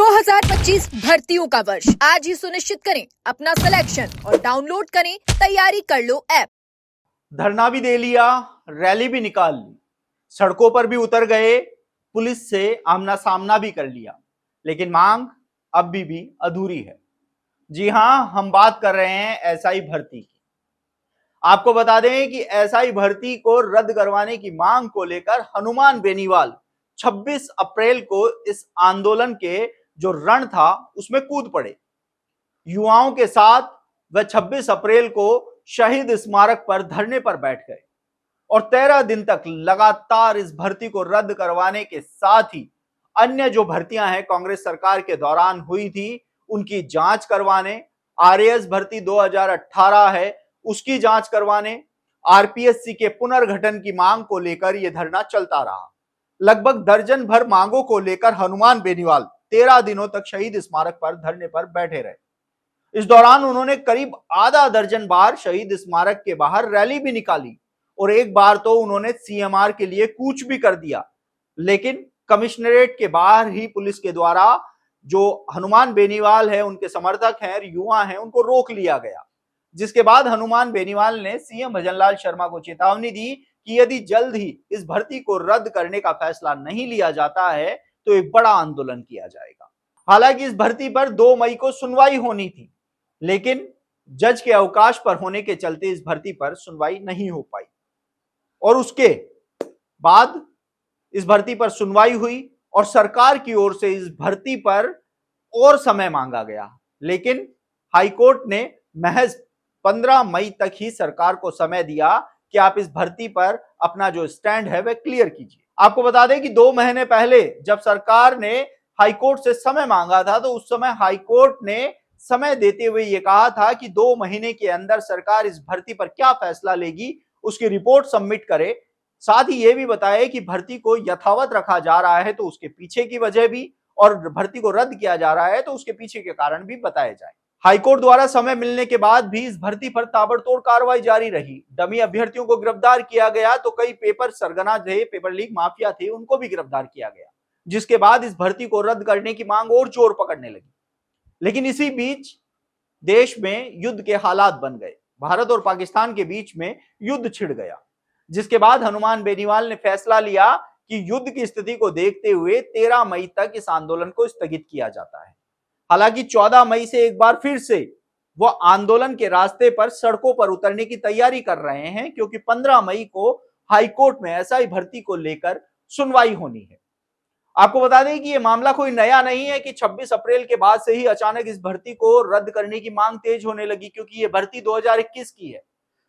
2025 भर्तियों का वर्ष आज ही सुनिश्चित करें अपना सिलेक्शन और डाउनलोड करें तैयारी कर लो ऐप। धरना भी दे लिया, रैली भी निकाल ली, सड़कों पर भी उतर गए, पुलिस से आमना सामना भी कर लिया, लेकिन मांग अब भी अधूरी है। जी हां, हम बात कर रहे हैं एसआई भर्ती की। आपको बता दें कि एसआई भर्ती को रद्द करवाने की मांग को लेकर हनुमान बेनीवाल 26 अप्रैल को इस आंदोलन के जो रण था उसमें कूद पड़े। युवाओं के साथ वह 26 अप्रैल को शहीद स्मारक पर धरने पर बैठ गए और 13 दिन तक लगातार इस भर्ती को रद्द करवाने के साथ ही अन्य जो भर्तियां हैं कांग्रेस सरकार के दौरान हुई थी उनकी जांच करवाने, आरएएस भर्ती 2018 है उसकी जांच करवाने, आरपीएससी के पुनर्गठन की मांग को लेकर यह धरना चलता रहा। लगभग दर्जन भर मांगों को लेकर हनुमान बेनीवाल 13 दिनों तक शहीद स्मारक पर धरने पर बैठे रहे। इस दौरान उन्होंने करीब आधा दर्जन बार शहीद स्मारक के बाहर रैली भी निकाली और एक बार तो उन्होंने सीएमआर के लिए कूच भी कर दिया, लेकिन कमिश्नरेट के बाहर ही पुलिस के द्वारा जो हनुमान बेनीवाल है, उनके समर्थक हैं, युवा हैं, उनको रोक लिया गया। जिसके बाद हनुमान बेनीवाल ने सीएम भजनलाल शर्मा को चेतावनी दी कि यदि जल्द ही इस भर्ती को रद्द करने का फैसला नहीं लिया जाता है तो एक बड़ा आंदोलन किया जाएगा। हालांकि इस भर्ती पर 2 मई को सुनवाई होनी थी, लेकिन जज के अवकाश पर होने के चलते इस भर्ती पर सुनवाई नहीं हो पाई और उसके बाद इस भर्ती पर सुनवाई हुई और सरकार की ओर से इस भर्ती पर और समय मांगा गया, लेकिन हाईकोर्ट ने महज 15 मई तक ही सरकार को समय दिया कि आप इस भर्ती पर अपना जो स्टैंड है वह क्लियर कीजिए। आपको बता दें कि 2 महीने पहले जब सरकार ने हाईकोर्ट से समय मांगा था तो उस समय हाईकोर्ट ने समय देते हुए यह कहा था कि 2 महीने के अंदर सरकार इस भर्ती पर क्या फैसला लेगी उसकी रिपोर्ट सबमिट करे। साथ ही यह भी बताया कि भर्ती को यथावत रखा जा रहा है तो उसके पीछे की वजह भी, और भर्ती को रद्द किया जा रहा है तो उसके पीछे के कारण भी बताए जाए। हाईकोर्ट द्वारा समय मिलने के बाद भी इस भर्ती पर ताबड़तोड़ कार्रवाई जारी रही। डमी अभ्यर्थियों को गिरफ्तार किया गया तो कई पेपर सरगना थे, पेपर लीक माफिया थे, उनको भी गिरफ्तार किया गया, जिसके बाद इस भर्ती को रद्द करने की मांग और जोर पकड़ने लगी। लेकिन इसी बीच देश में युद्ध के हालात बन गए, भारत और पाकिस्तान के बीच में युद्ध छिड़ गया, जिसके बाद हनुमान बेनीवाल ने फैसला लिया कि युद्ध की स्थिति को देखते हुए 13 मई तक इस आंदोलन को स्थगित किया जाता है। हालांकि 14 मई से एक बार फिर से वो आंदोलन के रास्ते पर सड़कों पर उतरने की तैयारी कर रहे हैं, क्योंकि 15 मई को हाईकोर्ट में एसआई भर्ती को लेकर सुनवाई होनी है। आपको बता दें कि यह मामला कोई नया नहीं है कि 26 अप्रैल के बाद से ही अचानक इस भर्ती को रद्द करने की मांग तेज होने लगी, क्योंकि यह भर्ती 2021 की है।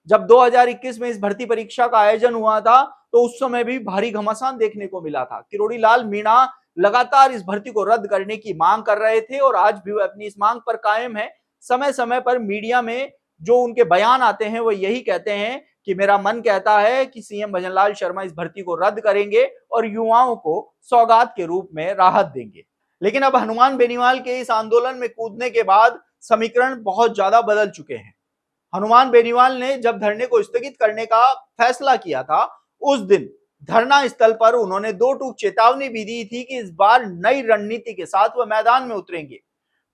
जब 2021 में इस भर्ती परीक्षा का आयोजन हुआ था तो उस समय भी भारी घमासान देखने को मिला था। किरोड़ी लाल मीणा लगातार इस भर्ती को रद्द करने की मांग कर रहे थे और आज भी अपनी इस मांग पर कायम है। समय समय पर मीडिया में जो उनके बयान आते हैं वो यही कहते हैं कि मेरा मन कहता है कि सीएम भजनलाल शर्मा इस भर्ती को रद्द करेंगे और युवाओं को सौगात के रूप में राहत देंगे। लेकिन अब हनुमान बेनीवाल के इस आंदोलन में कूदने के बाद समीकरण बहुत ज्यादा बदल चुके हैं। हनुमान बेनीवाल ने जब धरने को स्थगित करने का फैसला किया था उस दिन धरना स्थल पर उन्होंने 2 टूक चेतावनी भी दी थी कि इस बार नई रणनीति के साथ वह मैदान में उतरेंगे।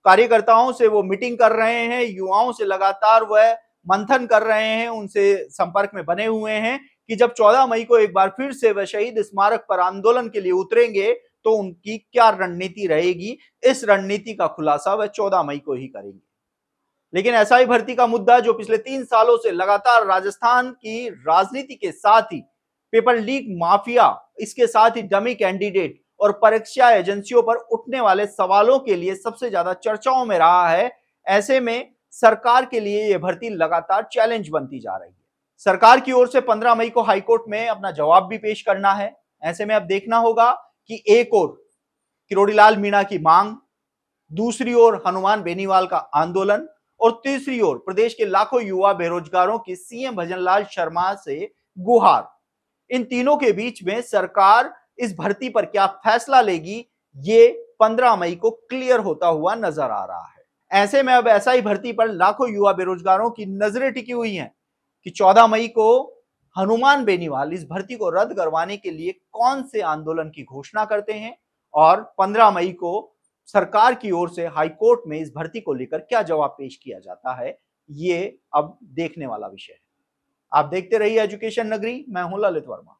कार्यकर्ताओं से वो मीटिंग कर रहे हैं, युवाओं से लगातार वह मंथन कर रहे हैं, उनसे संपर्क में बने हुए हैं कि जब 14 मई को एक बार फिर से वह शहीद स्मारक पर आंदोलन के लिए उतरेंगे तो उनकी क्या रणनीति रहेगी। इस रणनीति का खुलासा वह 14 मई को ही करेंगे। लेकिन एसआई भर्ती का मुद्दा जो पिछले 3 सालों से लगातार राजस्थान की राजनीति के साथ ही पेपर लीक माफिया, इसके साथ ही डमी कैंडिडेट और परीक्षा एजेंसियों पर उठने वाले सवालों के लिए सबसे ज्यादा चर्चाओं में रहा है। ऐसे में सरकार के लिए यह भर्ती लगातार चैलेंज बनती जा रही है। सरकार की ओर से 15 मई को हाईकोर्ट में अपना जवाब भी पेश करना है। ऐसे में अब देखना होगा कि एक ओर किरोड़ी लाल मीणा की मांग, दूसरी ओर हनुमान बेनीवाल का आंदोलन और तीसरी ओर प्रदेश के लाखों युवा बेरोजगारों की सीएम भजनलाल शर्मा से गुहार। इन तीनों के बीच में सरकार इस भर्ती पर क्या फैसला लेगी ये 15 मई को क्लियर होता हुआ नजर आ रहा है। ऐसे में अब एसआई भर्ती पर लाखों युवा बेरोजगारों की नजरें टिकी हुई हैं कि 14 मई को हनुमान बेनीवाल इस भर्ती को रद्द करवाने के लिए कौन से आंदोलन की घोषणा करते हैं और 15 मई को सरकार की ओर से हाई कोर्ट में इस भर्ती को लेकर क्या जवाब पेश किया जाता है, ये अब देखने वाला विषय है। आप देखते रहिए एजुकेशन नगरी, मैं हूं ललित वर्मा।